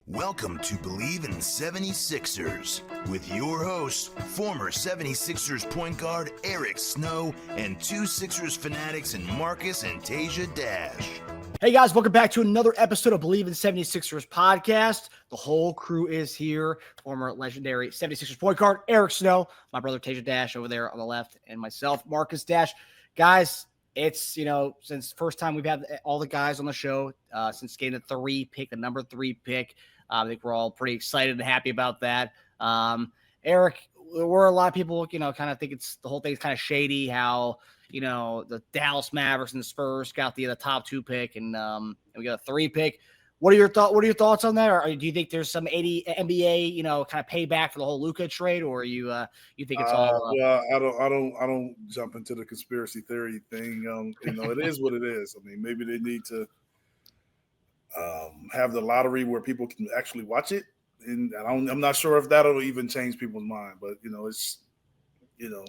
Welcome to Bleav In 76ers with your hosts, former 76ers point guard Eric Snow and two Sixers fanatics in Marcus and Teja Dash. Hey guys, welcome back to another episode of Bleav In 76ers podcast. The whole crew is here. Former legendary 76ers point guard Eric Snow, my brother Teja Dash over there on the left, and myself, Marcus Dash. Guys, it's, since first time we've had all the guys on the show, since getting the number 3 pick. I think we're all pretty excited and happy about that. Eric, a lot of people, kind of think the whole thing's kind of shady how, the Dallas Mavericks and the Spurs got the top 2 pick and we got a 3 pick. What are your thoughts on that? Or do you think there's some NBA, kind of payback for the whole Luka trade, or you think it's all? Well, I don't jump into the conspiracy theory thing. It is what it is. I mean, maybe they need to have the lottery where people can actually watch it, and I'm not sure if that'll even change people's mind. But it's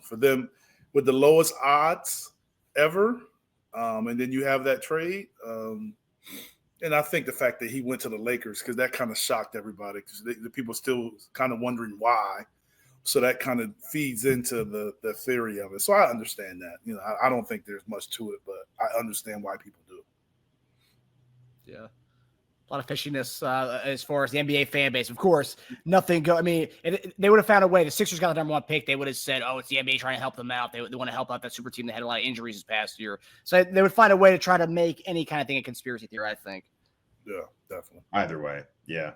for them with the lowest odds ever, and then you have that trade. And I think the fact that he went to the Lakers, because that kind of shocked everybody, because the people still kind of wondering why. So that kind of feeds into the theory of it. So I understand that. I don't think there's much to it, but I understand why people do. Yeah. A lot of fishiness as far as the NBA fan base. Of course, nothing go. I mean, they would have found a way. The Sixers got the number 1 pick. They would have said, "Oh, it's the NBA trying to help them out. They want to help out that super team that had a lot of injuries this past year." So they would find a way to try to make any kind of thing a conspiracy theory, I think. Yeah, definitely. Either way, yeah.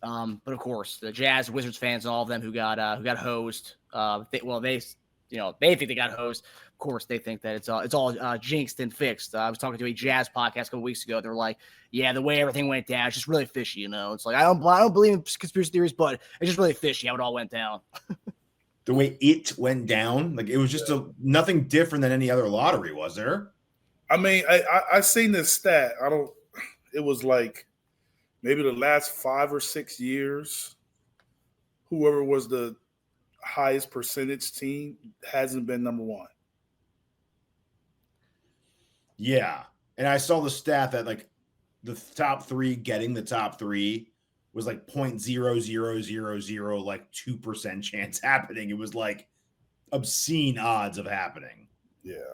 But of course, the Jazz, Wizards fans, and all of them who got hosed. They think they got hosed. Of course, they think that it's all jinxed and fixed. I was talking to a Jazz podcast a couple weeks ago. They were like, "Yeah, the way everything went down, it's just really fishy." It's like I don't believe in conspiracy theories, but it's just really fishy how it all went down. The way it went down, like it was just nothing different than any other lottery, was there? I mean, I seen this stat. It was like maybe the last 5 or 6 years, whoever was the highest percentage team hasn't been number 1. Yeah. And I saw the stat that like the top 3 getting the top 3 was like 0.0000 like 2% chance happening. It was like obscene odds of happening. Yeah.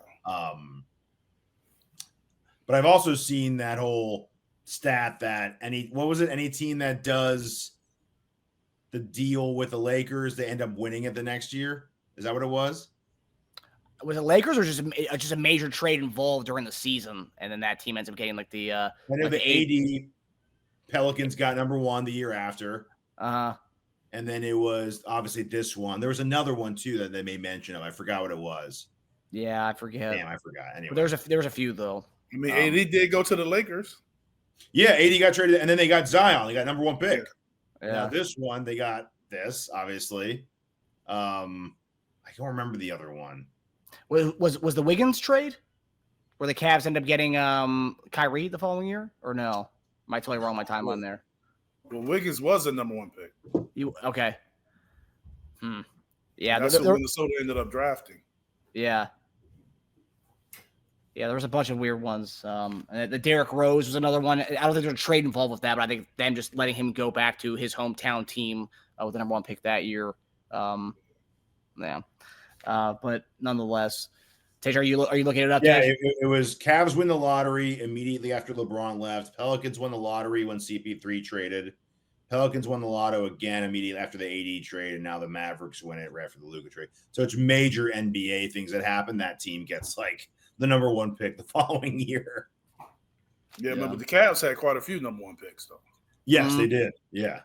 But I've also seen that whole stat that any team that does the deal with the Lakers, they end up winning it the next year. Is that what it was? Was it Lakers or just a major trade involved during the season, and then that team ends up getting like the I know the AD Pelicans got number 1 the year after. And then it was obviously this one. There was another one too that they made mention of. I forgot what it was. Yeah, I forget. Damn, I forgot. Anyway, but there was a few though. I mean, AD did go to the Lakers. Yeah, AD got traded, and then they got Zion. They got number 1 pick. Yeah. Now this one, they got this, obviously. I don't remember the other one. Was the Wiggins trade where the Cavs end up getting Kyrie the following year, or no? Am I totally wrong my timeline there? Well, Wiggins was the number 1 pick. Okay. Yeah, that's what Minnesota ended up drafting. Yeah. Yeah, there was a bunch of weird ones. The Derrick Rose was another one. I don't think there's a trade involved with that, but I think them just letting him go back to his hometown team with the number 1 pick that year. But nonetheless, Tej, are you looking it up? Yeah, it was Cavs win the lottery immediately after LeBron left. Pelicans won the lottery when CP3 traded. Pelicans won the lotto again immediately after the AD trade, and now the Mavericks win it right after the Luka trade. So it's major NBA things that happen. That team gets like the number 1 pick the following year. Yeah, but the Cavs had quite a few number 1 picks, though. Yes, they did. Yeah.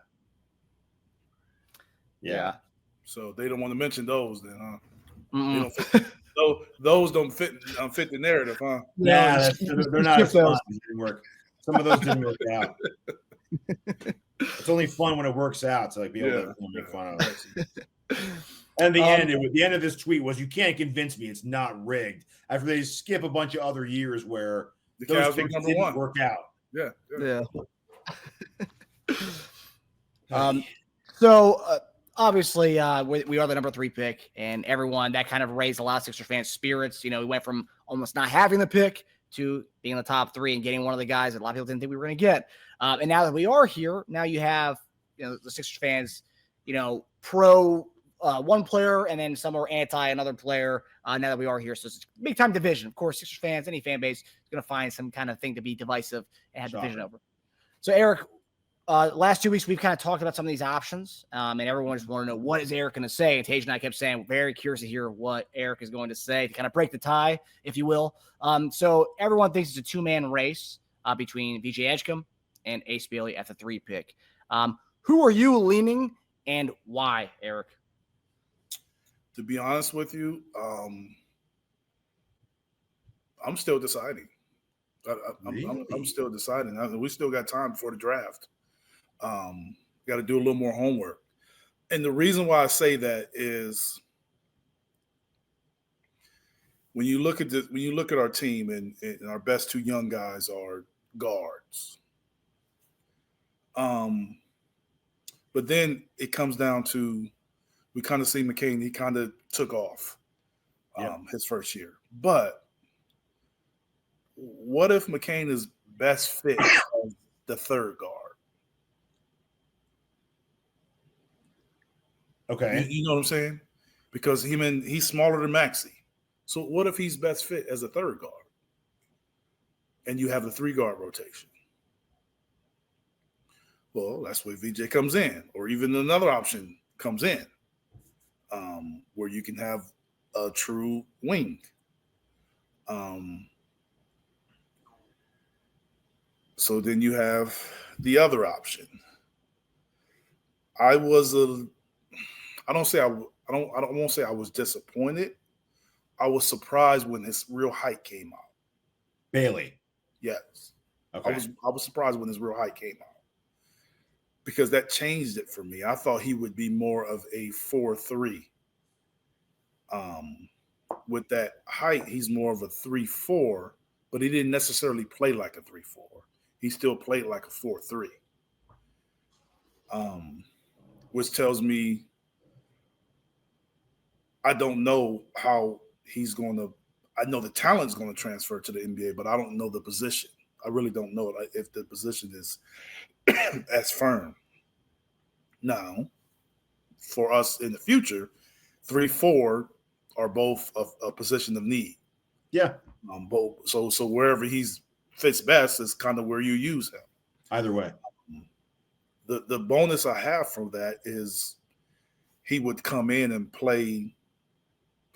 So they don't want to mention those, then, huh? They don't fit, those don't fit the narrative, huh? Yeah, they're not as fun. Didn't work. Some of those didn't work out. It's only fun when it works out. So like people that make fun of it. And the end of this tweet was, "You can't convince me it's not rigged." After they skip a bunch of other years where the those Cavs things number didn't 1 work out. Yeah. So obviously, we are the number 3 pick, and everyone that kind of raised a lot of Sixers fans' spirits. We went from almost not having the pick to being in the top 3 and getting one of the guys that a lot of people didn't think we were going to get. And now that we are here, now you have the Sixers fans, pro one player, and then some are anti another player. Now that we are here, so it's a big time division. Of course, Sixers fans, any fan base is going to find some kind of thing to be divisive and have division over. So Eric, last 2 weeks we've kind of talked about some of these options, and everyone just wanted to know what is Eric going to say. And Teja and I kept saying, very curious to hear what Eric is going to say to kind of break the tie, if you will. So everyone thinks it's a 2-man race between VJ Edgecombe and Ace Bailey at the 3 pick. Who are you leaning, and why, Eric? To be honest with you, I'm still deciding. I'm still deciding. We still got time before the draft. Got to do a little more homework. And the reason why I say that is when you look at our team and our best 2 young guys are guards. But then it comes down to, we kind of see McCain, he kind of took off his first year. But what if McCain is best fit as the 3rd guard? Okay. You know what I'm saying? Because he's smaller than Maxey. So what if he's best fit as a 3rd guard? And you have the 3-guard rotation. Well, that's where VJ comes in, or even another option comes in, where you can have a true wing. So then you have the other option. I won't say I was disappointed. I was surprised when his real height came out. Bailey. Yes. Okay. I was surprised when his real height came out, because that changed it for me. I thought he would be more of a 4-3. With that height, he's more of a 3-4, but he didn't necessarily play like a 3-4. He still played like a 4-3. Which tells me I don't know how he's going to – I know the talent's going to transfer to the NBA, but I don't know the position. I really don't know if the position is as firm. Now, for us in the future, 3-4 are both a position of need. Yeah. Both. So wherever he's fits best is kind of where you use him. Either way. The bonus I have from that is he would come in and play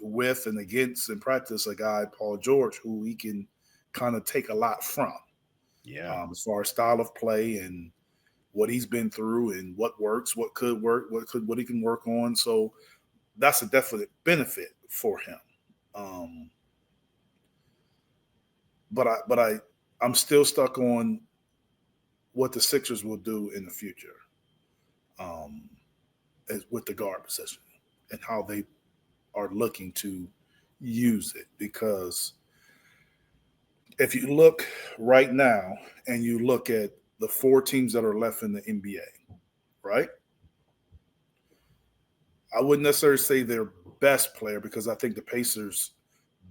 with and against and practice a guy, Paul George, who he can kind of take a lot from. Yeah. As far as style of play and what he's been through and what works, what could work, what he can work on. So that's a definite benefit for him. But I'm still stuck on what the Sixers will do in the future with the guard position and how they are looking to use it. Because if you look right now and you look at the 4 teams that are left in the NBA, right? I wouldn't necessarily say their best player, because I think the Pacers'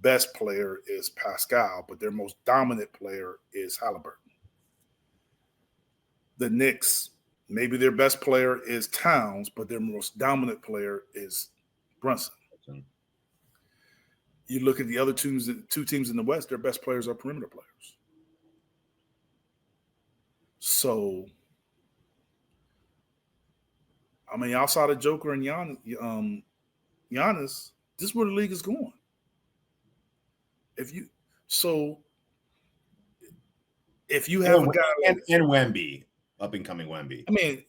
best player is Pascal, but their most dominant player is Halliburton. The Knicks, maybe their best player is Towns, but their most dominant player is Brunson. You look at the other 2 teams in the West, their best players are perimeter players. So, I mean, outside of Joker and Giannis, this is where the league is going. If you have a guy and Wemby, up and coming Wemby. I mean,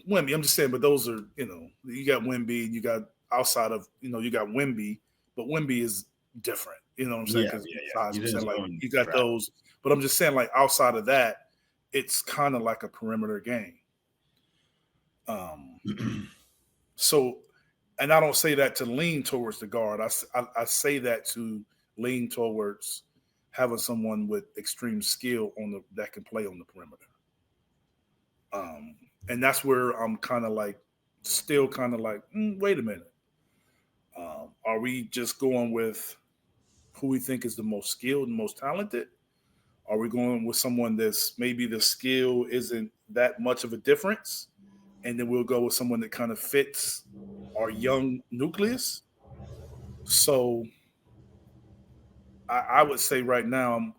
Wemby, I'm just saying, but those are, you got Wemby, you got outside of, you got Wemby, but Wemby is different. You know what I'm saying? You got those, but I'm just saying, like, outside of that, it's kind of like a perimeter game. So, and I don't say that to lean towards the guard. I say that to lean towards having someone with extreme skill that can play on the perimeter. And that's where I'm kind of like, still kind of like, wait a minute. Are we just going with who we think is the most skilled and most talented? Are we going with someone that's maybe the skill isn't that much of a difference? And then we'll go with someone that kind of fits our young nucleus. So I would say right now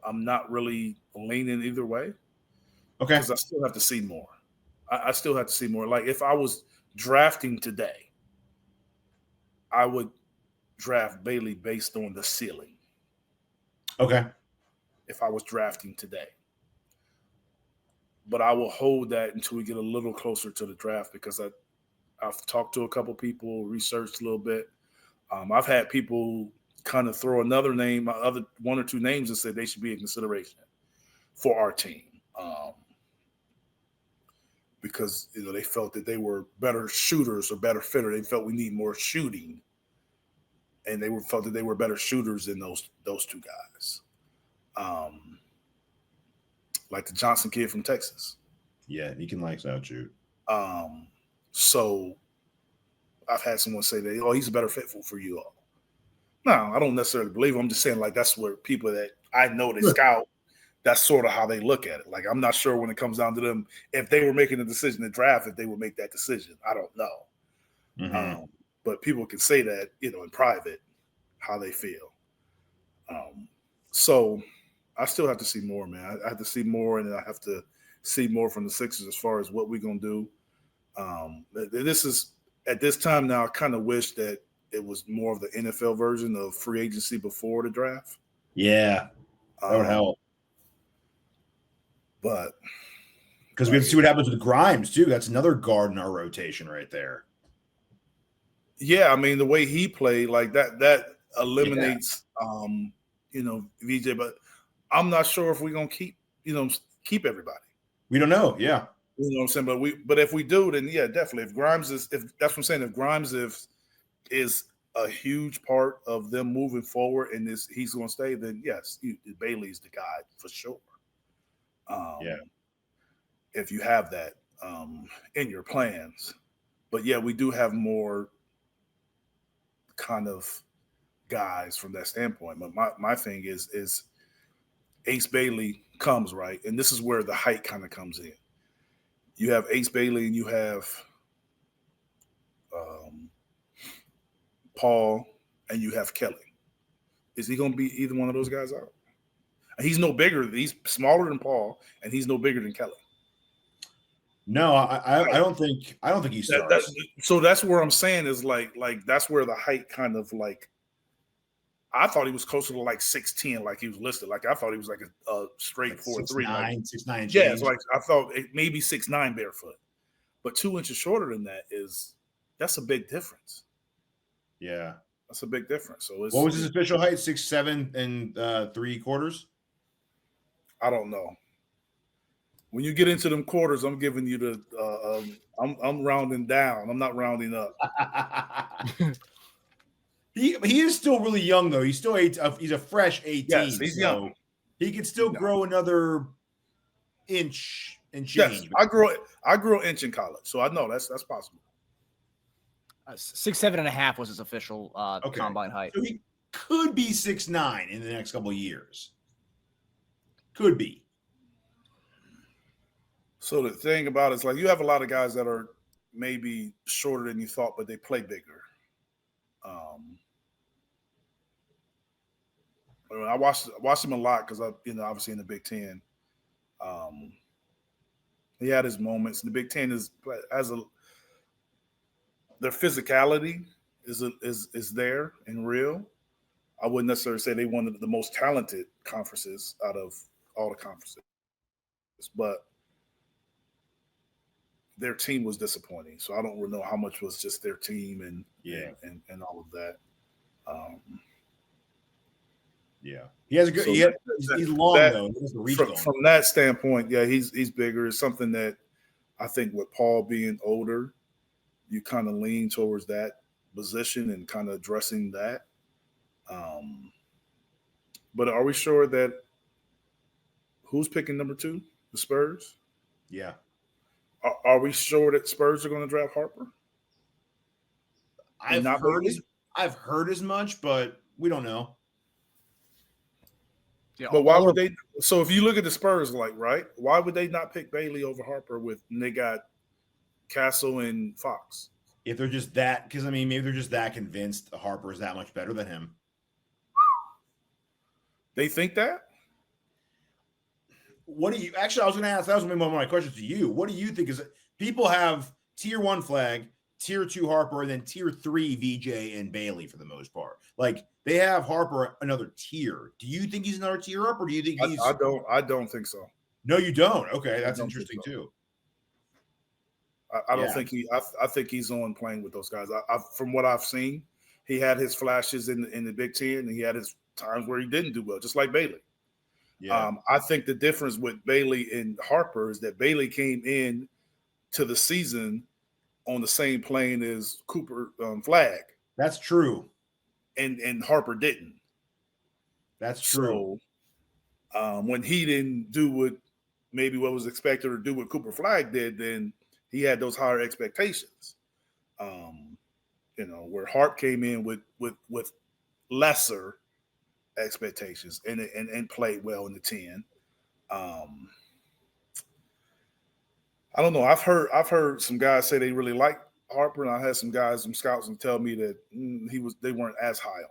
I'm not really leaning either way Okay. because I still have to see more. I still have to see more. Like if I was drafting today, I would draft Bailey based on the ceiling. Okay. If I was drafting today. But I will hold that until we get a little closer to the draft because I've talked to a couple people, researched a little bit. I've had people kind of throw another name, other one or two names, and say they should be in consideration for our team because they felt that they were better shooters or better fitter. They felt we need more shooting, and they felt that they were better shooters than those two guys. Like the Johnson kid from Texas. Yeah, he can lights out shoot. So I've had someone say that, oh, he's a better fit for you all. No, I don't necessarily believe him. I'm just saying, like, that's where people that I know they scout, that's sort of how they look at it. Like, I'm not sure when it comes down to them, if they were making a decision to draft, if they would make that decision. I don't know. Mm-hmm. But people can say that, in private, how they feel. So I still have to see more, man. I have to see more, and I have to see more from the Sixers as far as what we're going to do. This is, at this time now, I kind of wish that it was more of the NFL version of free agency before the draft. Yeah, that would help. But because we have to see what happens with Grimes too. That's another guard in our rotation right there. Yeah, I mean the way he played, like that eliminates, VJ. But I'm not sure if we're gonna keep everybody. We don't know. Yeah, you know what I'm saying. But if we do, then yeah, definitely. If Grimes is, if that's what I'm saying, if Grimes is a huge part of them moving forward, and he's going to stay, then yes, Bailey's the guy for sure. Yeah. If you have that in your plans, but yeah, we do have more kind of guys from that standpoint. But my thing is Ace Bailey comes right, and this is where the height kind of comes in. You have Ace Bailey, and you have Paul, and you have Kelly. Is he going to be either one of those guys out? He's no bigger. He's smaller than Paul, and he's no bigger than Kelly. No, I don't think he starts. So that's where I'm saying is like that's where the height kind of like. I thought he was closer to like 6'10", like he was listed. Like I thought he was like a straight like 4'3", 6'9". Yeah, it's like I thought maybe 6'9" barefoot, but 2 inches shorter than that that's a big difference. Yeah, that's a big difference. So what was his official height? 6'7" and 3/4. I don't know. When you get into them quarters, I'm giving you the. I'm rounding down. I'm not rounding up. He is still really young though. He's still he's a fresh 18. Yes, he's young. He can still grow another inch and change. Yes, I grew an inch in college, so I know that's possible. 6'7.5" was his official combine height. So he could be 6'9" in the next couple of years. Could be. So the thing about it is, like, you have a lot of guys that are maybe shorter than you thought, but they play bigger. I watched him a lot because obviously in the Big Ten, he had his moments. The Big Ten their physicality is there and real. I wouldn't necessarily say they one of the most talented conferences out of all the conferences, but their team was disappointing. So I don't really know how much was just their team and all of that. Yeah, he has a good. So he's long though. From that standpoint, yeah, he's bigger. It's something that I think with Paul being older, you kind of lean towards that position and kind of addressing that. But are we sure that who's picking number 2? The Spurs? Yeah. Are we sure that Spurs are going to draft Harper? I've heard as much, but we don't know. Yeah, But why all would our- they? So if you look at the Spurs, like, right, why would they not pick Bailey over Harper when they got Castle and Fox? If they're just that, because I mean, maybe they're just that convinced Harper is that much better than him. They think that? What do you actually? I was going to ask. That was one of my questions to you. What do you think is people have tier 1 Flag, tier 2 Harper, and then tier 3 VJ and Bailey for the most part. Like they have Harper another tier. Do you think he's another tier up, or do you think he's? I don't think so. No, you don't. Okay, that's interesting so. too. I don't think he. I think he's on playing with those guys. From what I've seen, he had his flashes in the Big Ten, and he had his times where he didn't do well, just like Bailey. Yeah. I think the difference with Bailey and Harper is that Bailey came in to the season on the same plane as Cooper Flag. That's true. And Harper didn't. That's true. So when he didn't do what was expected or do what Cooper Flag did, then he had those higher expectations. Where Hart came in with lesser expectations and played well in the 10. I don't know. I've heard some guys say they really like Harper, and I had some scouts, and tell me that they weren't as high on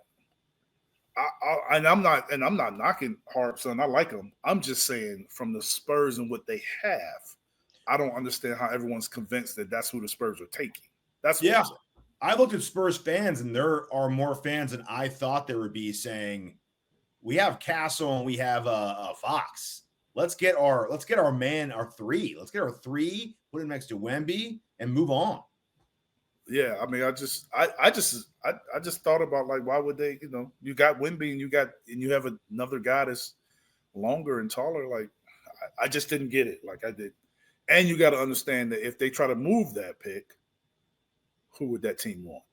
him. I'm not knocking Harp, son. I like him. I'm just saying from the Spurs and what they have, I don't understand how everyone's convinced that that's who the Spurs are taking. That's what I'm saying. I looked at Spurs fans, and there are more fans than I thought there would be saying, "We have Castle and we have Fox. Let's get our man, our 3. Let's get our 3, put him next to Wemby, and move on." Yeah, I mean, I just thought about, like, why would they? You got Wemby and you have another guy that's longer and taller. Like, I just didn't get it like I did. And you got to understand that if they try to move that pick, who would that team want?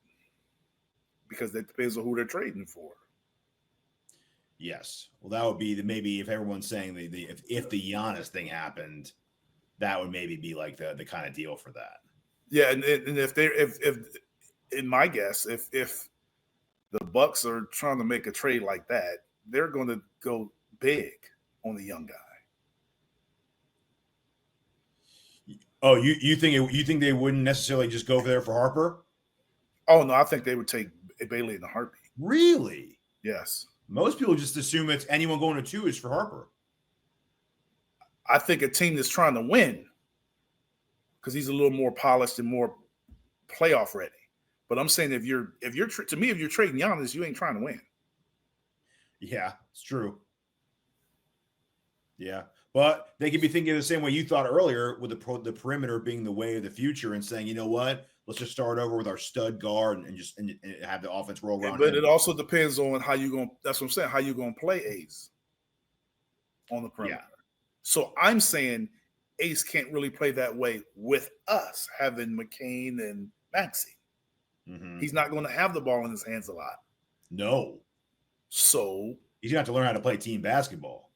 Because that depends on who they're trading for. Yes. Well, that would be maybe if everyone's saying if the Giannis thing happened, that would maybe be like the kind of deal for that. Yeah, and if in my guess, if the Bucks are trying to make a trade like that, they're going to go big on the young guy. Oh, you think they wouldn't necessarily just go over there for Harper? Oh no, I think they would take Bailey in a heartbeat. Really? Yes. Most people just assume it's anyone going to 2 is for Harper. I think a team that's trying to win, because he's a little more polished and more playoff ready. But I'm saying if you're trading Giannis, you ain't trying to win. Yeah, it's true. Yeah, but they could be thinking the same way you thought earlier, with the perimeter being the way of the future, and saying, you know what, let's just start over with our stud guard and have the offense roll around. But it also depends on how you going. That's what I'm saying. How you going to play Ace on the perimeter? Yeah. So I'm saying Ace can't really play that way with us having McCain and Maxey. Mm-hmm. He's not going to have the ball in his hands a lot. No. So he's going to have to learn how to play team basketball.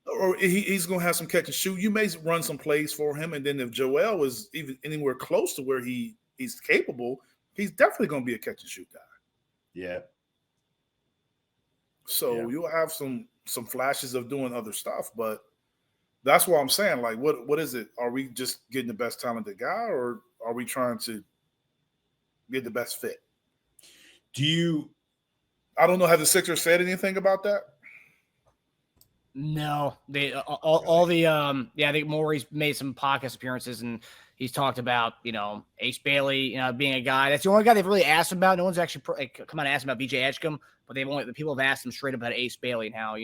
Or he's going to have some catch and shoot. You may run some plays for him, and then if Joel was even anywhere close to where he's capable, he's definitely going to be a catch and shoot guy. Yeah. So you'll have some flashes of doing other stuff, but that's what I'm saying. Like, what is it? Are we just getting the best talented guy, or are we trying to get the best fit? I don't know. Have the Sixers said anything about that? No, they all the I think Morey's made some podcast appearances, and he's talked about Ace Bailey being a guy. That's the only guy they've really asked about. No one's actually come out and asked about BJ Edgecombe, but the people have asked him straight up about Ace Bailey and how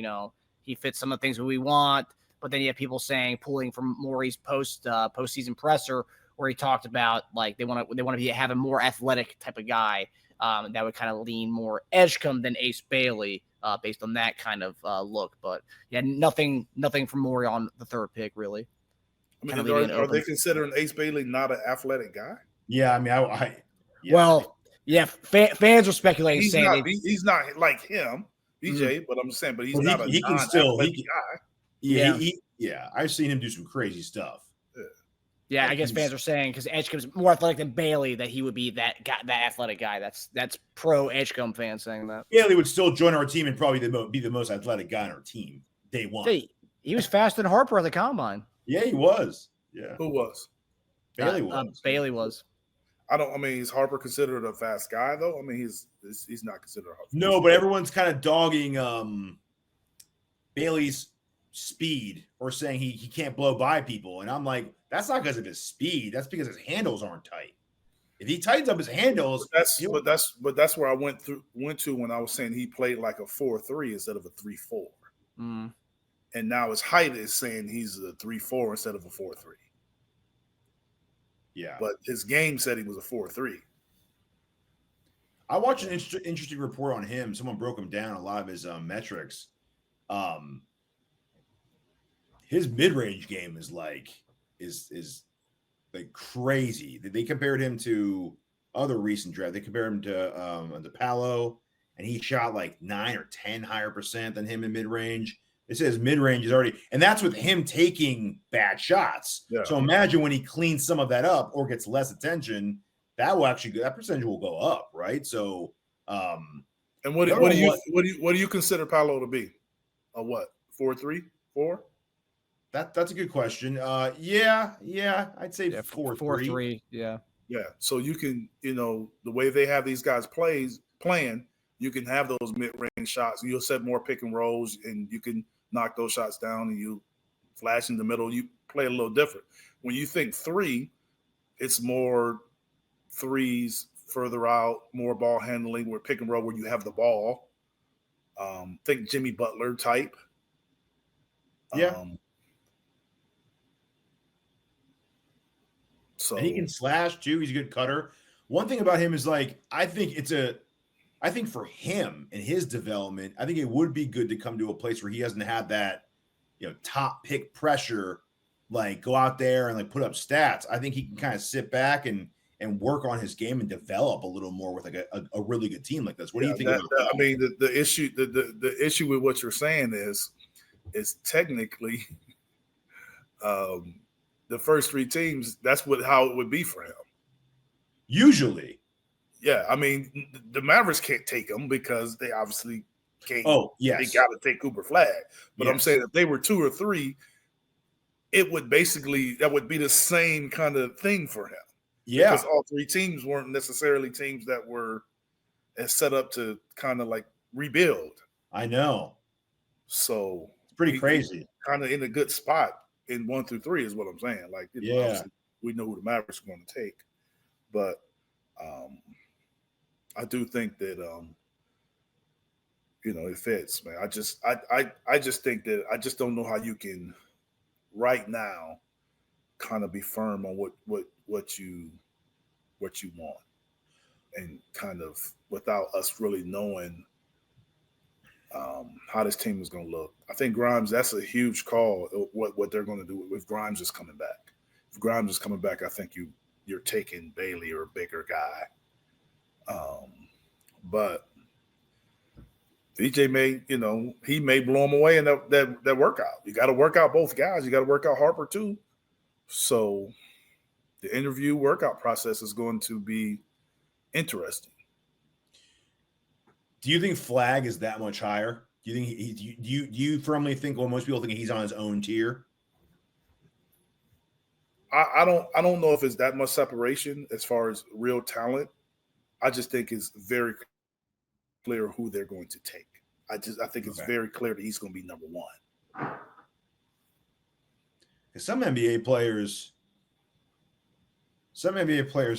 he fits some of the things that we want. But then you have people pulling from Morey's postseason presser, where he talked about like they want to have a more athletic type of guy that would kind of lean more Edgecombe than Ace Bailey. Based on that kind of look, but yeah, nothing from Morey on the 3rd pick, really. I mean, are they considering Ace Bailey not an athletic guy? Yeah, I mean, fans are speculating he's not like him, BJ, but I'm saying, but he's not a non-athletic guy. Yeah, I've seen him do some crazy stuff. Yeah, I guess fans are saying because Edgecombe's more athletic than Bailey, that he would be that guy, that athletic guy. That's pro Edgecombe fans saying that. Bailey would still join our team and probably be the most athletic guy on our team. day one. See, he was faster than Harper at the combine. Yeah, he was. Yeah, Who was? Bailey was. Bailey was. Is Harper considered a fast guy though? I mean, he's not considered. No, but everyone's kind of dogging Bailey's speed or saying he can't blow by people, and I'm like, that's not because of his speed. That's because his handles aren't tight. If he tightens up his handles, but that's where I went to when I was saying he played like a 4-3 instead of a 3-4, Mm. and now his height is saying he's a 3-4 instead of a 4-3. Yeah, But his game said he was a 4-3. I watched an interesting report on him. Someone broke him down a lot of his metrics. His mid-range game is like crazy. They compared him to other recent drafts. They compared him to Palo, and he shot like 9 or 10 higher percent than him in mid-range. It says mid-range is already, and that's with him taking bad shots. Yeah. So imagine when he cleans some of that up or gets less attention, that percentage will go up, right? So, and what do you consider Palo to be? A what? 4-3, 4? That's a good question. Yeah, I'd say 4-3. Yeah. Yeah. So you can, the way they have these guys playing, you can have those mid-range shots. You'll set more pick and rolls, and you can knock those shots down, and you flash in the middle. You play a little different. When you think 3, it's more threes further out, more ball handling, where pick and roll where you have the ball. Think Jimmy Butler type. Yeah. So And he can slash too. He's a good cutter. One thing about him is like, I think for him and his development, I think it would be good to come to a place where he doesn't have that, top pick pressure, like go out there and like put up stats. I think he can kind of sit back and work on his game and develop a little more with like a really good team like this. What do you think about that? I mean, the issue with what you're saying is technically the first 3 teams, that's how it would be for him. Usually. Yeah, I mean, the Mavericks can't take him because they obviously can't. Oh, yes. They got to take Cooper Flag. But Yes. I'm saying if they were 2 or 3, it would that would be the same kind of thing for him. Yeah. Because all 3 teams weren't necessarily teams that were set up to kind of like rebuild. I know. So It's pretty crazy. Kind of in a good spot in 1 through 3 is what I'm saying. Like, obviously we know who the Mavericks are going to take, but I do think that it fits, man. I just think that I just don't know how you can right now kind of be firm on what you want, and kind of without us really knowing how this team is going to look. I think Grimes, that's a huge call. What they're going to do if Grimes is coming back. If Grimes is coming back, I think you're taking Bailey or a bigger guy. But DJ he may blow him away in that workout. You got to work out both guys. You got to work out Harper too. So the interview workout process is going to be interesting. Do you think Flag is that much higher? Do you think do you firmly think, well, most people think he's on his own tier? I don't know if it's that much separation as far as real talent. I just think it's very clear who they're going to take. I think it's very clear that he's going to be number 1. Some NBA players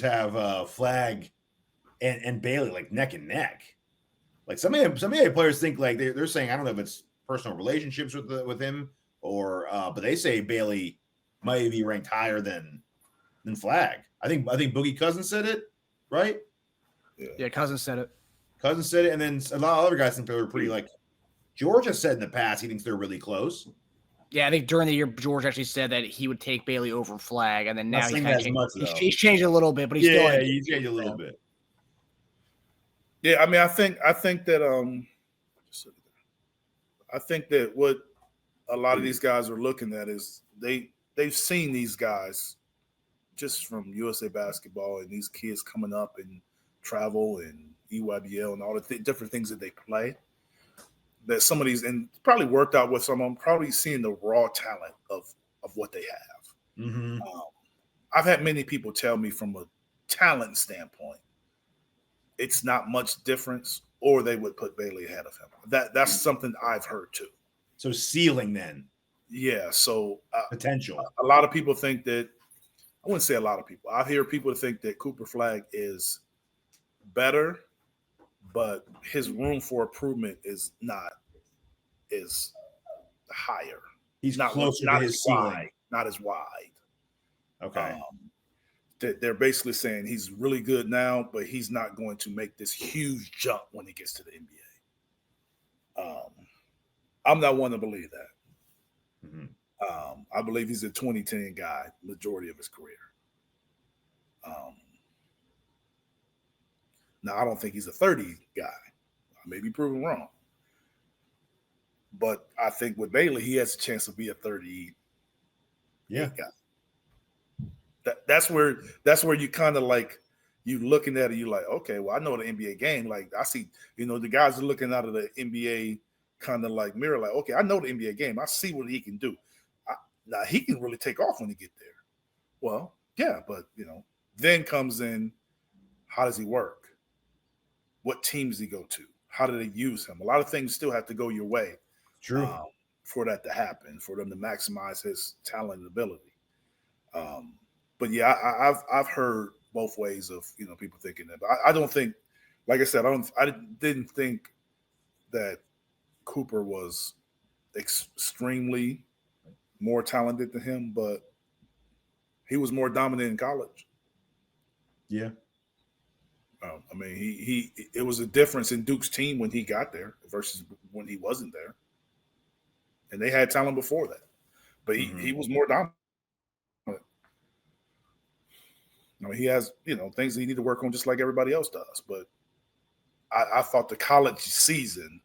have Flag and Bailey like neck and neck. Like some NBA players think like they're saying, I don't know if it's personal relationships with him or but they say Bailey might be ranked higher than Flag. I think Boogie Cousins said it, right? Yeah, Cousins said it. And then a lot of other guys think they were pretty like George has said in the past he thinks they're really close. Yeah, I think during the year George actually said that he would take Bailey over Flag, and then now he's changed a little bit, but he's changed a little bit. Yeah, I mean, I think that what a lot of these guys are looking at is they've seen these guys just from USA Basketball and these kids coming up and travel and EYBL and all the different things that they play. that some of these, and probably worked out with some of them, probably seeing the raw talent of what they have. Mm-hmm. I've had many people tell me from a talent standpoint, it's not much difference, or they would put Bailey ahead of him. That's something I've heard too. So ceiling then. Yeah. So Potential. A lot of people think that, I wouldn't say a lot of people. I hear people think that Cooper Flagg is better, but his room for improvement is higher. He's not closer not to as his ceiling. wide, not as wide. Okay. They're basically saying he's really good now, but he's not going to make this huge jump when he gets to the NBA. I'm not one to believe that. Mm-hmm. I believe he's a 2010 guy majority of his career. Now, I don't think he's a 30 guy. I may be proven wrong. But I think with Bailey, he has a chance to be a 30 guy. That's where you kind of like, you looking at it, you like, okay, well, I know the NBA game. Like, I see, the guys are looking out of the NBA kind of like mirror, like, okay, I know the NBA game. I see what he can do. Now, he can really take off when he get there. Well, yeah, but, then comes in, how does he work? What teams does he go to? How do they use him? A lot of things still have to go your way. True. For that to happen, for them to maximize his talent and ability. But yeah, I've heard both ways of people thinking that. But I don't think, like I said, I didn't think that Cooper was extremely more talented than him, but he was more dominant in college. Yeah. I mean, it was a difference in Duke's team when he got there versus when he wasn't there. And they had talent before that, but he was more dominant. I mean, he has, things that he need to work on just like everybody else does. But I thought the college season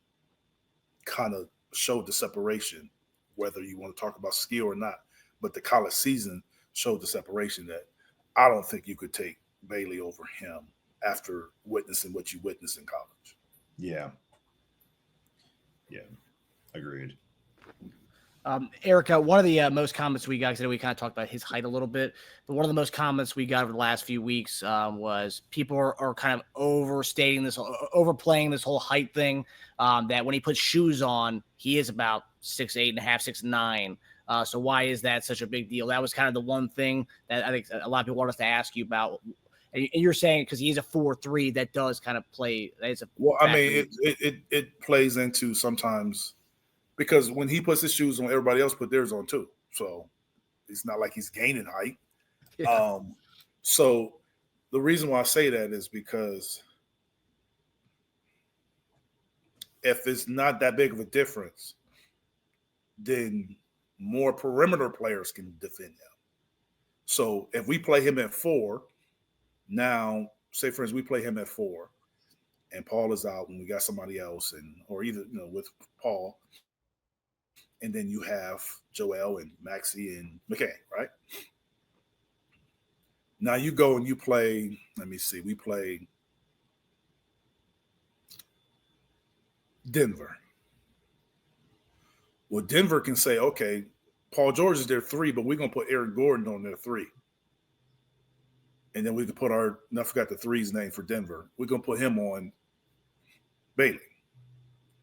kind of showed the separation, whether you want to talk about skill or not. But the college season showed the separation that I don't think you could take Bailey over him after witnessing what you witnessed in college. Yeah. Yeah. Agreed. Erica, one of the most comments we got, because we kind of talked about his height a little bit, but one of the most comments we got over the last few weeks was people are kind of overplaying this whole height thing, that when he puts shoes on, he is about 6'8.5", 6'9". So why is that such a big deal? That was kind of the one thing that I think a lot of people want us to ask you about. And you're saying because he's a 4'3", that does kind of play. Well, I mean, it plays into sometimes. Because when he puts his shoes on, everybody else put theirs on too. So it's not like he's gaining height. Yeah. So the reason why I say that is because if it's not that big of a difference, then more perimeter players can defend him. So if we play him at 4, now, say for instance, we play him at 4 and Paul is out and we got somebody else, or either, with Paul, and then you have Joel and Maxey and McCain, right? Now you go and you play, let me see, we play Denver. Well, Denver can say, okay, Paul George is their 3, but we're going to put Eric Gordon on their 3. And then we can put I forgot the 3's name for Denver. We're going to put him on Bailey.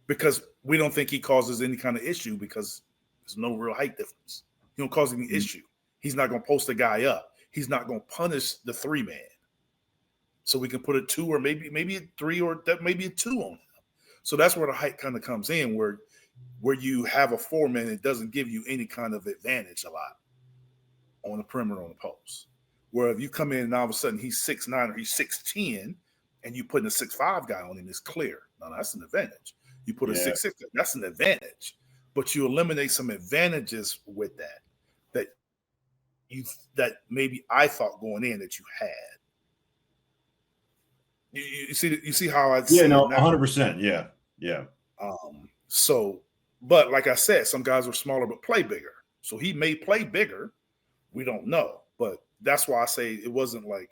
Because we don't think he causes any kind of issue because there's no real height difference. He don't cause any issue. He's not going to post a guy up. He's not going to punish the 3-man. So we can put a 2 or maybe a 3 or maybe a 2 on him. So that's where the height kind of comes in, where you have a 4-man, it doesn't give you any kind of advantage a lot on the perimeter on the post. Where if you come in and all of a sudden he's 6'9" or he's 6'10", and you putting a 6'5" guy on him, it's clear. No, that's an advantage. You put a 6'6", that's an advantage. But you eliminate some advantages with that maybe I thought going in that you had. You see how I see 100%. Yeah. So, but like I said, some guys are smaller but play bigger. So he may play bigger. We don't know. But that's why I say it wasn't like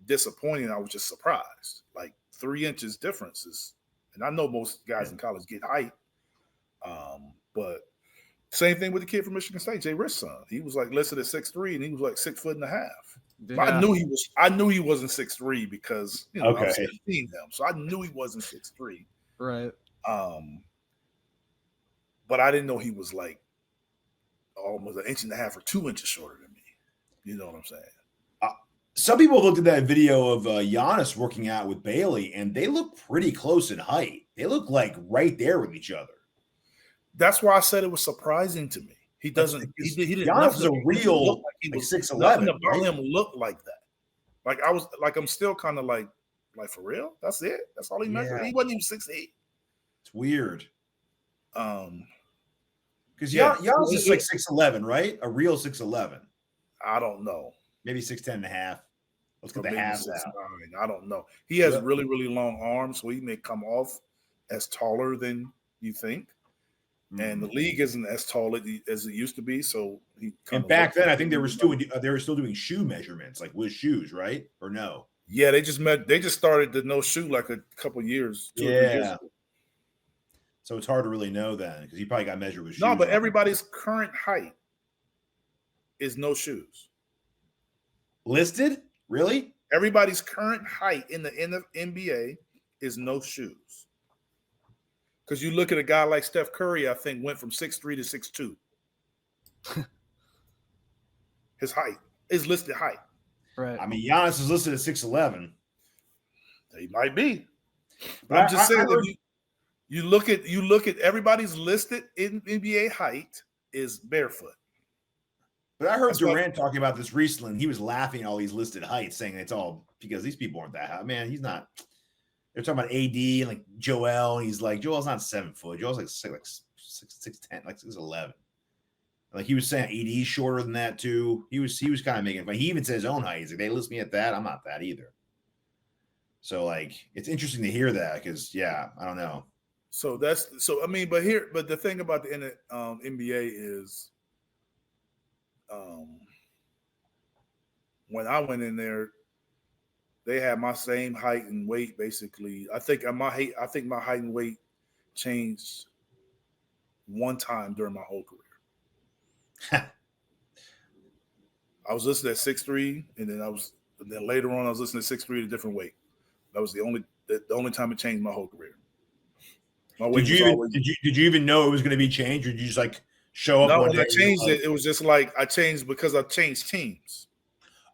disappointing. I was just surprised. Like 3 inches differences. And I know most guys in college get height. But same thing with the kid from Michigan State, Jay Rich son. He was like listed at 6'3", and he was like 6'1.5". Yeah. I knew he wasn't 6'3" because I've seen him, so I knew he wasn't 6'3". Right. But I didn't know he was like almost 1.5 inches or 2 inches shorter than me. You know what I'm saying? Some people looked at that video of Giannis working out with Bailey, and they look pretty close in height. They look like right there with each other. That's why I said it was surprising to me. He doesn't. He didn't. Giannis is a real he like was 6'11". Nothing about right? him looked like that. Like I was. Like I'm still kind of like for real. That's it. That's all he measured. Yeah. He wasn't even 6'8". It's weird. Because Giannis is like 6'11", right? A real 6'11". I don't know. Maybe 6'10.5". Let's get Or the maybe halves 6'9". out. I don't know. He has really, really long arms, so he may come off as taller than you think. And the league isn't as tall as it used to be, so he. And back then, I think they were still doing shoe measurements, like with shoes, right? Or no? Yeah, they just started the no shoe like a couple years. 2 or 3 years ago. So it's hard to really know then because he probably got measured with shoes. No, but everybody's current height is no shoes. Listed? Really? Everybody's current height in the NBA is no shoes. Because you look at a guy like Steph Curry, I think went from 6'3" to 6'2". His height is listed height. Right. I mean, Giannis is listed at 6'11". He might be. But I'm just saying that you look at everybody's listed in NBA height is barefoot. But I heard Durant talking about this recently, and he was laughing at all these listed heights, saying it's all because these people aren't that high. Man, he's not. They're talking about AD and like Joel, and he's like, Joel's not 7 foot. Joel's like 6'10", like 6'11". Like he was saying, AD's shorter than that too. He was kind of making fun. He even said his own height. He's like, they list me at that. I'm not that either. So like, it's interesting to hear that because I don't know. So but the thing about the NBA is, when I went in there, they had my same height and weight basically. I think my height and weight changed one time during my whole career. I was listed at 6'3", and then later on I was listed at 6'3" at a different weight. That was the only time it changed my whole career. My weight did you even know it was going to be changed, or did you just like show up? No, when I changed it. It was just like I changed because I changed teams.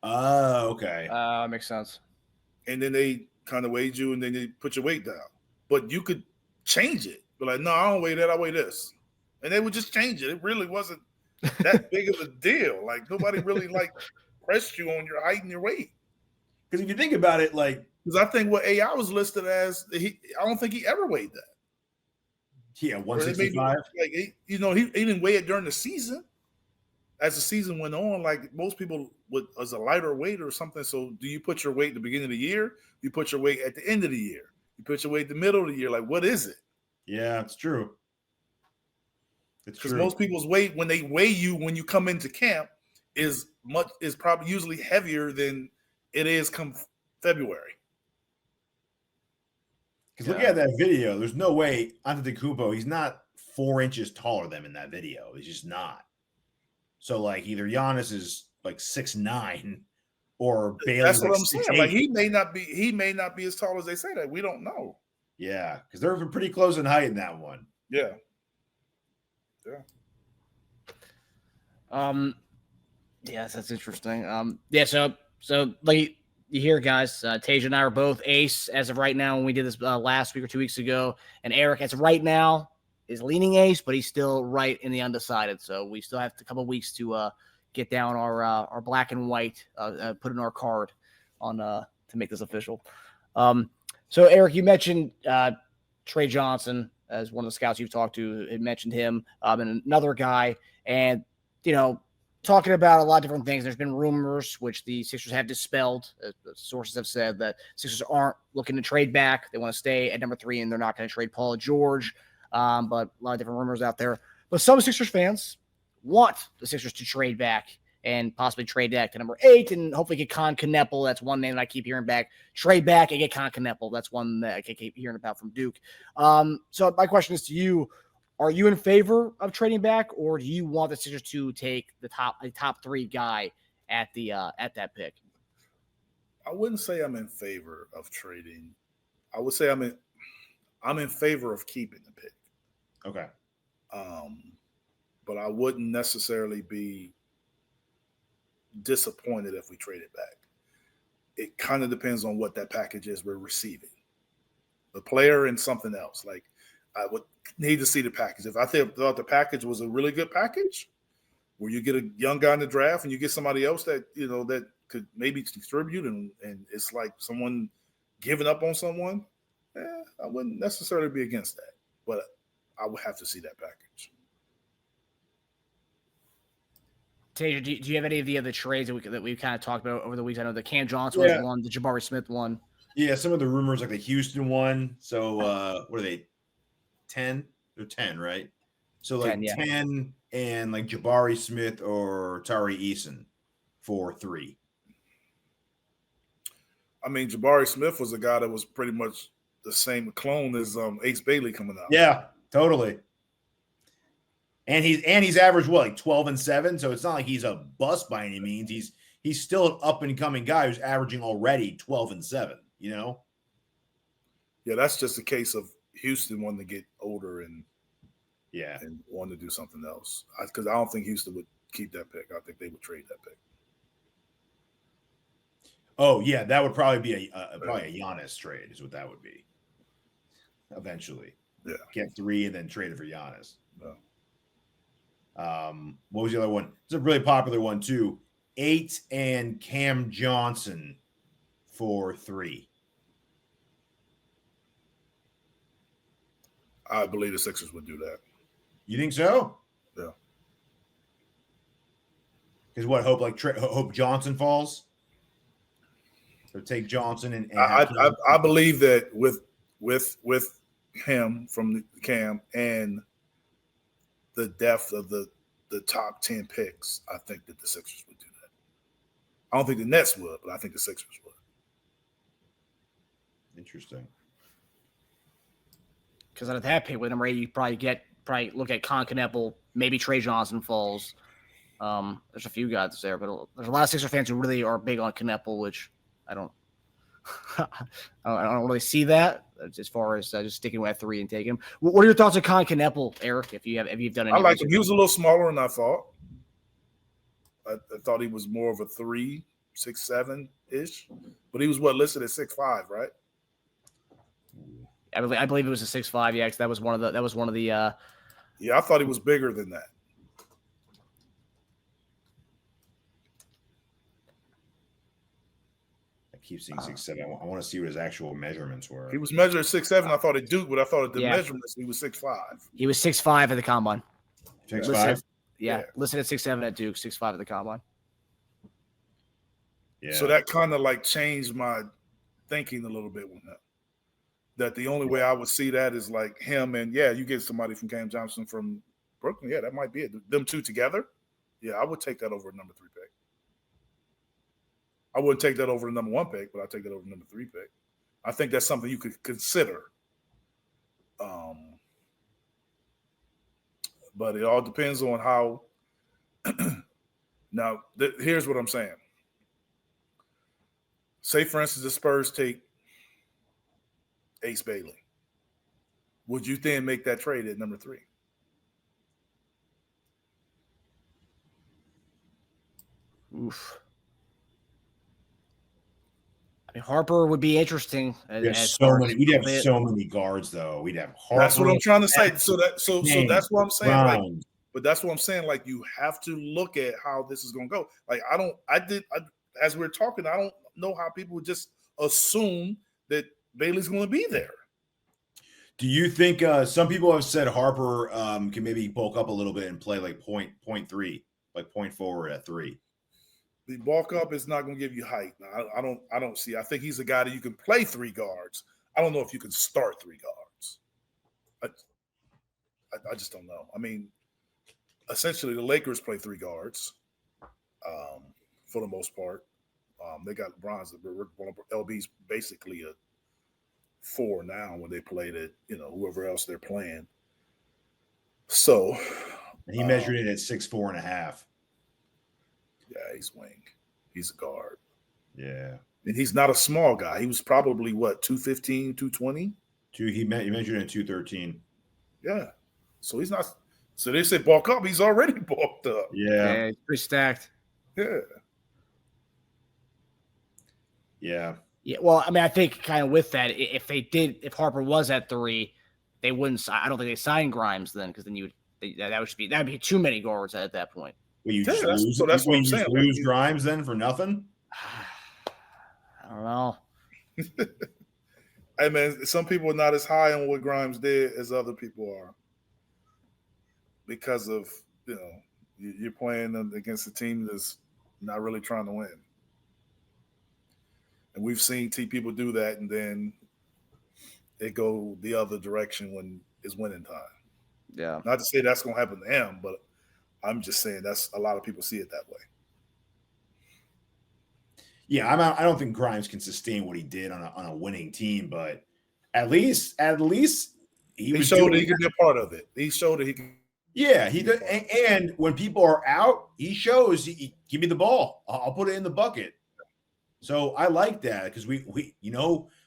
Oh, okay. Makes sense. And then they kind of weighed you, and then they put your weight down. But you could change it. But like, no, I don't weigh that. I weigh this, and they would just change it. It really wasn't that big of a deal. Like nobody really like pressed you on your height and your weight. Because if you think about it, like, because I think what AI was listed as, I don't think he ever weighed that. Yeah, 165. Like he didn't weigh it during the season. As the season went on, like most people as a lighter weight or something. So do you put your weight at the beginning of the year? You put your weight at the end of the year. You put your weight at the middle of the year. Like what is it? Yeah, it's true. It's because true. most people's weight when they weigh you when you come into camp is probably usually heavier than it is come February. Because looking at that video, there's no way Antetokounmpo, he's not 4 inches taller than him in that video. He's just not. So like either Giannis is like 6'9" or Bailey's That's what like I'm 6'8". saying. Like he may not be as tall as they say that. We don't know. Yeah, because they're pretty close in height in that one. Yeah. Yes, that's interesting. So like you hear, guys, Teja and I are both ace as of right now when we did this last week or 2 weeks ago. And Eric, as of right now, is leaning ace, but he's still right in the undecided. So we still have a couple of weeks to get down our black and white, put in our card on to make this official. So Eric, you mentioned Trey Johnson as one of the scouts you've talked to. It mentioned him and another guy, and talking about a lot of different things. There's been rumors, which the Sixers have dispelled. Sources have said that Sixers aren't looking to trade back. They want to stay at number 3, and they're not going to trade Paul George. But a lot of different rumors out there. But some Sixers fans want the Sixers to trade back and possibly trade back to number 8 and hopefully get Con Kneppel. That's one name that I keep hearing back. Trade back and get Con Kneppel. That's one that I keep hearing about from Duke. So my question is to you. Are you in favor of trading back, or do you want the Sixers to take the top 3 guy at that pick? I wouldn't say I'm in favor of trading. I would say I'm in favor of keeping the pick. Okay. But I wouldn't necessarily be disappointed if we trade it back. It kind of depends on what that package is we're receiving. The player and something else. Like, I would need to see the package. If I thought the package was a really good package, where you get a young guy in the draft and you get somebody else that, that could maybe contribute and it's like someone giving up on someone, I wouldn't necessarily be against that. But I would have to see that package. Teja, do you have any of the other trades that we've kind of talked about over the weeks? I know the Cam Johnson was one, the Jabari Smith one. Yeah, some of the rumors, like the Houston one. So what are they? 10? They're 10, right? So like 10 and like Jabari Smith or Tari Eason for 3. I mean, Jabari Smith was a guy that was pretty much the same clone as Ace Bailey coming out. Yeah, totally. And he's averaged what, like 12 and 7. So it's not like he's a bust by any means. He's still an up and coming guy who's averaging already 12 and 7. Yeah, that's just a case of Houston wanting to get older and wanting to do something else. Because I don't think Houston would keep that pick. I think they would trade that pick. Oh yeah, that would probably be a Giannis trade is what that would be. Eventually, get 3 and then trade it for Giannis. What was the other one? It's a really popular one too. 8 and Cam Johnson for 3. I believe the Sixers would do that. You think so? Yeah. Because what? Hope Johnson falls. So take Johnson and I believe that with him from the Cam and the depth of the top 10 picks, I think that the Sixers would do that. I don't think the Nets would, but I think the Sixers would. Interesting. Because at that pick with him, Ray, you probably look at Con Kneppel, maybe Trey Johnson falls. There's a few guys there, but there's a lot of Sixer fans who really are big on Kneppel, which I don't really see that as far as just sticking with 3 and taking him. What are your thoughts on Con Kneppel, Eric? If you've done any, I like him. He was a little smaller than I thought. I thought he was more of a 3, 6'7" ish, but he was listed at 6'5", right? I believe it was a 6'5". Yeah, that was one of the. Yeah, I thought he was bigger than that. I keep seeing 6'7". I want to see what his actual measurements were. He was measured at 6'7". I thought at Duke, but I thought at the measurements he was 6'5". He was 6'5" at the combine. 6'5". Listed at 6'7" at Duke, 6'5" at the combine. Yeah. So that kind of like changed my thinking a little bit with him. That the only way I would see that is like him and you get somebody from Cam Johnson from Brooklyn. Yeah, that might be it. Them two together. Yeah, I would take that over a number 3 pick. I wouldn't take that over the number 1 pick, but I'd take that over the number 3 pick. I think that's something you could consider. But it all depends on how. Now, here's what I'm saying. Say, for instance, the Spurs take Ace Bailey. Would you then make that trade at number 3? Oof. I mean, Harper would be interesting. We'd have so many guards, though. We'd have Harper. That's what I'm trying to say. So that's what I'm saying. Like, but that's what I'm saying. Like, you have to look at how this is going to go. Like, as we're talking, I don't know how people would just assume that Bailey's going to be there. Do you think some people have said Harper can maybe bulk up a little bit and play like point 3, like point forward at 3? The bulk up is not going to give you height. Now, I don't see. I think he's a guy that you can play 3 guards. I don't know if you can start 3 guards. I just don't know. I mean, essentially the Lakers play 3 guards for the most part. They got LeBron's. LB's basically a 4 now when they play whoever else they're playing. So, And he measured it at 6'4.5". Yeah, he's wing. He's a guard. Yeah. And he's not a small guy. He was probably, what, 215, 220? He measured it at 213. Yeah. So he's not. So they say bulk up. He's already bulked up. Yeah. He's pretty stacked. Yeah. Yeah. Yeah, well, I mean, I think kind of with that, if Harper was at 3, they wouldn't. I don't think they signed Grimes then, because then that'd be too many guards at that point. Well, you Yeah, just that's- lose. so that's what I'm you just saying. lose Like, Grimes then for nothing. I don't know. Hey, man, some people are not as high on what Grimes did as other people are because of, you're playing against a team that's not really trying to win. And we've seen people do that, and then they go the other direction when it's winning time. Yeah. Not to say that's going to happen to him, but I'm just saying that's a lot of people see it that way. Yeah, I don't think Grimes can sustain what he did on a winning team, but at least He showed that he could be a part of it. He showed that he could. Yeah, he did. And when people are out, he shows, give me the ball. I'll put it in the bucket. So I like that because we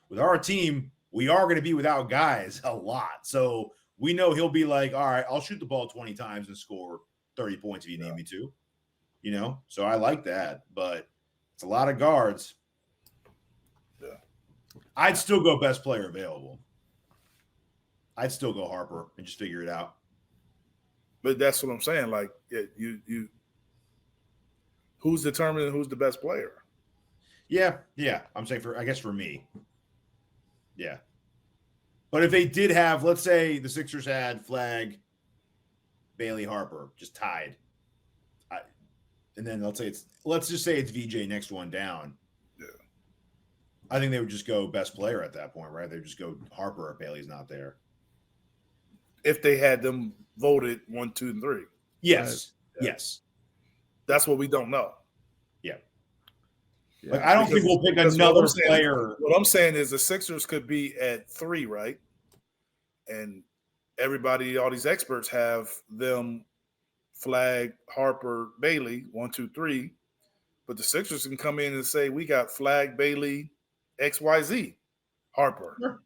with our team, we are going to be without guys a lot. So we know he'll be like, all right, I'll shoot the ball 20 times and score 30 points if you need me to. So I like that, but it's a lot of guards. Yeah. I'd still go best player available. I'd still go Harper and just figure it out. But that's what I'm saying. Like, you who's determining who's the best player? Yeah. I'm saying for me. Yeah. But if they did have, let's say the Sixers had Flag, Bailey, Harper, just tied. And then let's just say it's VJ next one down. Yeah. I think they would just go best player at that point, right? They would just go Harper if Bailey's not there. If they had them voted 1, 2, and 3. Yes. Yeah. Yes. That's what we don't know. Yeah. Yeah. Like, I don't think we'll pick another player. What I'm saying is the Sixers could be at 3, right? And everybody, all these experts have them Flag, Harper, Bailey, 1, 2, 3. But the Sixers can come in and say, we got Flag, Bailey, XYZ, Harper. Sure.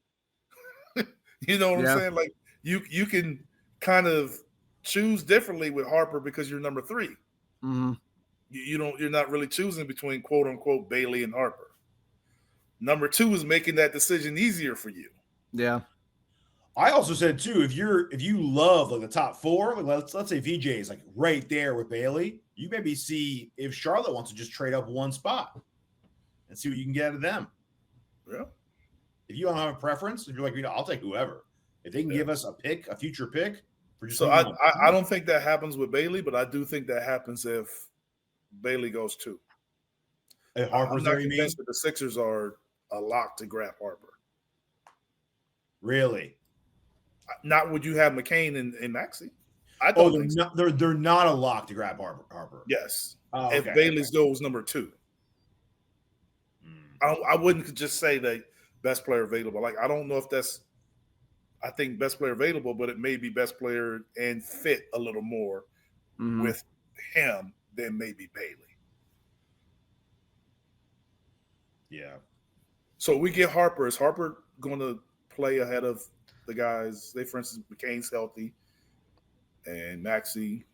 You know what I'm saying? Like, you can kind of choose differently with Harper because you're number 3. Mm-hmm. You're not really choosing between quote unquote Bailey and Harper. Number 2 is making that decision easier for you. Yeah. I also said too, if you love like the top 4, like let's say VJ is like right there with Bailey, you maybe see if Charlotte wants to just trade up one spot and see what you can get out of them. Yeah. If you don't have a preference, if you're like, I'll take whoever. If they can give us a future pick for just so I don't think that happens with Bailey, but I do think that happens if Bailey goes 2. If I'm Harper's not there, you mean? convinced that the Sixers are a lock to grab Harper. Really? Not would you have McCain and Maxey? I Oh, don't think so. they're not a lock to grab Harper. Yes. Oh, if okay. Bailey's goes number 2. I wouldn't just say that best player available. Like, I don't know if that's – I think best player available, but it may be best player and fit a little more with him than maybe Bailey. Yeah. So we get Harper. Is Harper going to play ahead of the guys? Say, for instance, McCain's healthy and Maxey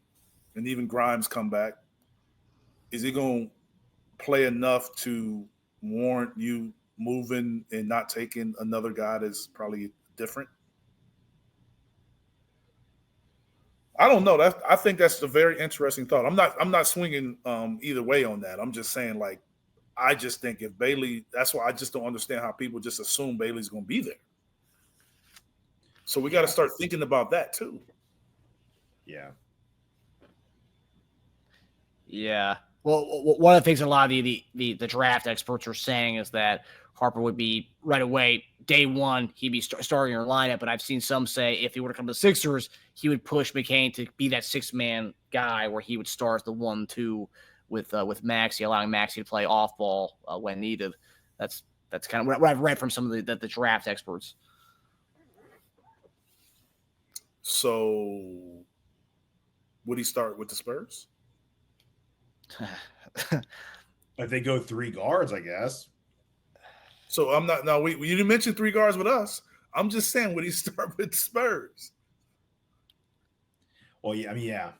and even Grimes come back. Is he going to play enough to warrant you moving and not taking another guy that's probably different? I don't know. I think that's a very interesting thought. I'm not swinging either way on that. I'm just saying, like, I just think if Bailey, that's why I just don't understand how people just assume Bailey's going to be there. So we got to start thinking about that too. Yeah. Yeah. Well, one of the things a lot of the draft experts are saying is that Harper would be right away, day one, he'd be starting your lineup. But I've seen some say if he were to come to the Sixers, he would push McCain to be that 6-man guy where he would start as the 1-2 with Maxey, allowing Maxey to play off ball when needed. That's kind of what I've read from some of the draft experts. So would he start with the Spurs? If they go 3 guards, I guess. So I'm not. No, you didn't mention 3 guards with us. I'm just saying, would he start with the Spurs? Well, yeah, I mean, yeah.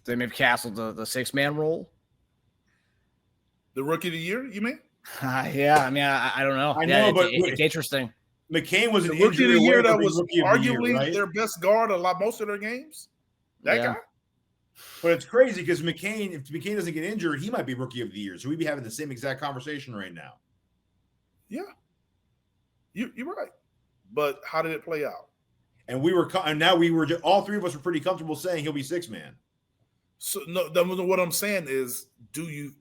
They maybe Castle the 6-man role. The rookie of the year, you mean? Yeah, I mean, I don't know. I know, but it's interesting. McCain was an The rookie of the year that was arguably right? Their best guard most of their games. That guy. But it's crazy because McCain, if McCain doesn't get injured, he might be rookie of the year. So we'd be having the same exact conversation right now. Yeah, you're right. But how did it play out? And all 3 of us were pretty comfortable saying he'll be 6-man. So no, what I'm saying is, do you?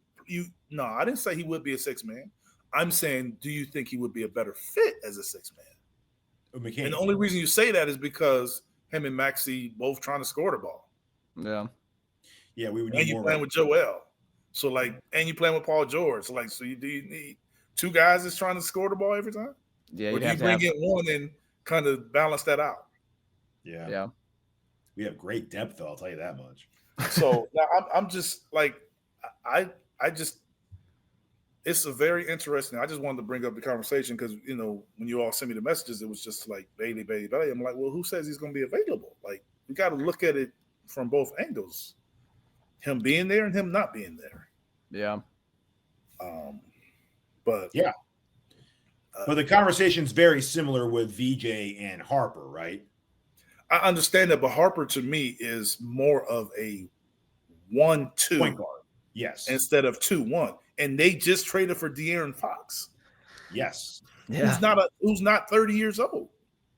No, I didn't say he would be a 6-man. I'm saying, do you think he would be a better fit as a 6-man? McCain. And the only reason you say that is because him and Maxey both trying to score the ball. Yeah, we would need and you more playing with Joel. So and you playing with Paul George. So do you need 2 guys that's trying to score the ball every time? Yeah, or do you bring in one and kind of balance that out? Yeah. We have great depth, though. I'll tell you that much. So now I'm just like, I just, it's a very interesting. I just wanted to bring up the conversation because, when you all send me the messages, it was just like Bailey. I'm like, well, who says he's going to be available? Like, we got to look at it from both angles. Him being there and him not being there. Yeah. But yeah. But the conversation's very similar with VJ and Harper, right? I understand that, but Harper to me is more of a 1-2 point guard. Yes. Instead of 2-1. And they just traded for De'Aaron Fox. Yes. Yeah. Who's not 30 years old.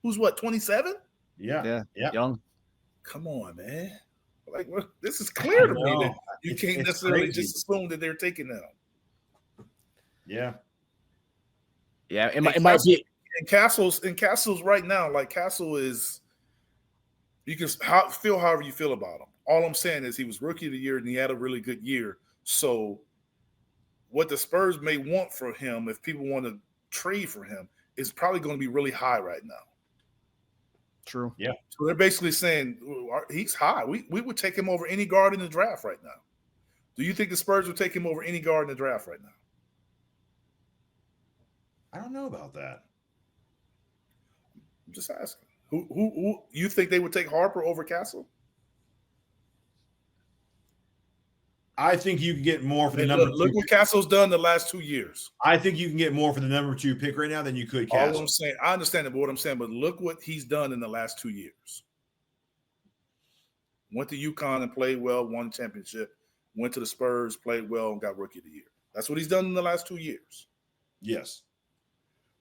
Who's what, 27? Yeah. Young. Come on, man. Like, this is clear to me that you can't necessarily crazy. just assume that they're taking them. Yeah. Yeah, it might be. And Castle's right now, like Castle is, you can feel however you feel about him. All I'm saying is he was rookie of the year and he had a really good year. So what the Spurs may want for him, if people want to trade for him, is probably going to be really high right now. True. Yeah. So they're basically saying he's high. We would take him over any guard in the draft right now. Do you think the Spurs would take him over any guard in the draft right now? I don't know about that. I'm just asking. Who you think they would take Harper over Castle? I think you can get more for the number 2. Look what Castle's done the last 2 years. I think you can get more for the number 2 pick right now than you could Castle. All I'm saying, I understand it, but what I'm saying, but look what he's done in the last 2 years. Went to UConn and played well, won a championship. Went to the Spurs, played well, and got rookie of the year. That's what he's done in the last 2 years. Yes.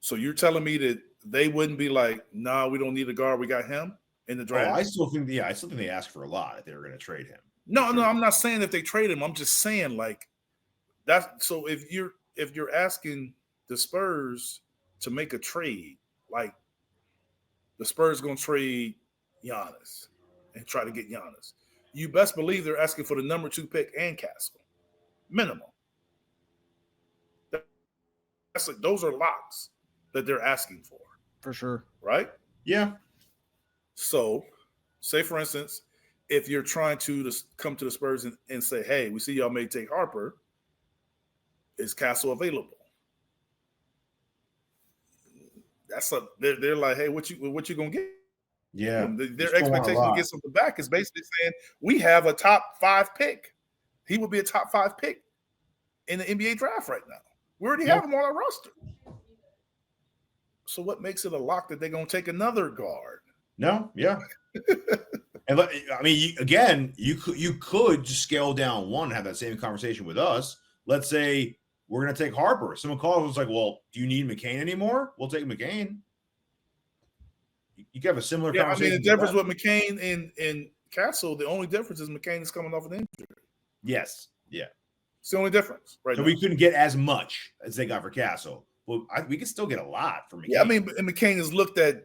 So you're telling me that they wouldn't be like, nah, we don't need a guard. We got him in the draft. I still think they ask for a lot if they were going to trade him. No, I'm not saying if they trade him. I'm just saying like that. So if you're asking the Spurs to make a trade, like the Spurs going to trade Giannis and try to get Giannis, you best believe they're asking for the number 2 pick and Castle, minimum. Those are locks that they're asking for sure, right? Yeah. So, say for instance, if you're trying to come to the Spurs and say, "Hey, we see y'all may take Harper. Is Castle available?" They're like, "Hey, what you gonna get?" Yeah. Their expectation to get something back is basically saying, "We have a top 5 pick. He would be a top 5 pick in the NBA draft right now. We already have him on our roster." So what makes it a lock that they're gonna take another guard? No, yeah. And I mean, you could just scale down one and have that same conversation with us. Let's say we're going to take Harper. Someone calls us like, well, do you need McCain anymore? We'll take McCain. You can have a similar conversation. I mean, the difference with McCain and Castle, the only difference is McCain is coming off an injury. Yes. Yeah. It's the only difference right now. So we couldn't get as much as they got for Castle. Well, we could still get a lot from McCain. Yeah, I mean, McCain is looked at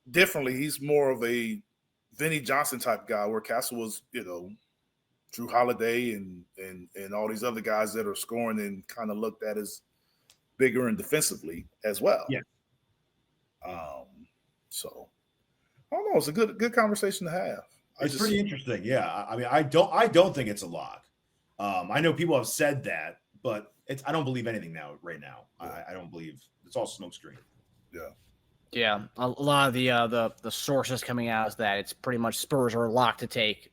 differently. He's more of a Vinny Johnson type guy, where Castle was, Drew Holiday and all these other guys that are scoring and kind of looked at as bigger and defensively as well. Yeah. So I don't know. It's a good conversation to have. It's pretty interesting. Yeah. I mean, I don't think it's a lock. I know people have said that, but I don't believe anything right now. Yeah. I don't believe it's all smokescreen. Yeah. Yeah, a lot of the sources coming out is that it's pretty much Spurs are locked to take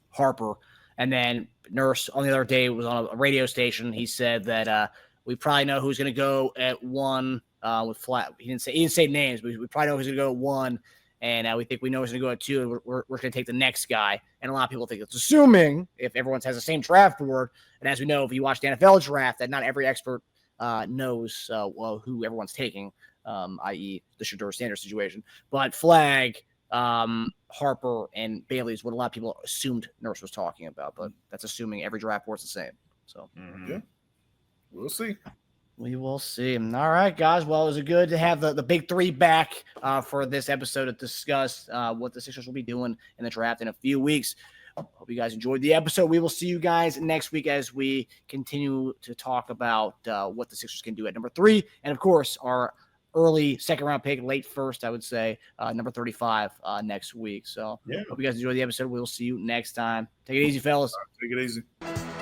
Harper, and then Nurse on the other day was on a radio station. He said that we probably know who's going to go at 1 with flat. He didn't say names, but we probably know who's going to go at 1, and we think we know who's going to go at 2, and we're going to take the next guy. And a lot of people think it's assuming if everyone has the same draft board, and as we know, if you watch the NFL draft, that not every expert knows who everyone's taking. I.e. the Shedeur Sanders situation. But Flag, Harper, and Bailey is what a lot of people assumed Nurse was talking about. But that's assuming every draft board's the same. So, Yeah, we'll see. We will see. All right, guys. Well, it was good to have the big three back for this episode to discuss what the Sixers will be doing in the draft in a few weeks. Hope you guys enjoyed the episode. We will see you guys next week as we continue to talk about what the Sixers can do at number 3. And, of course, our early second-round pick, late first, I would say, number 35 next week. So, hope you guys enjoy the episode. We'll see you next time. Take it easy, fellas. Take it easy.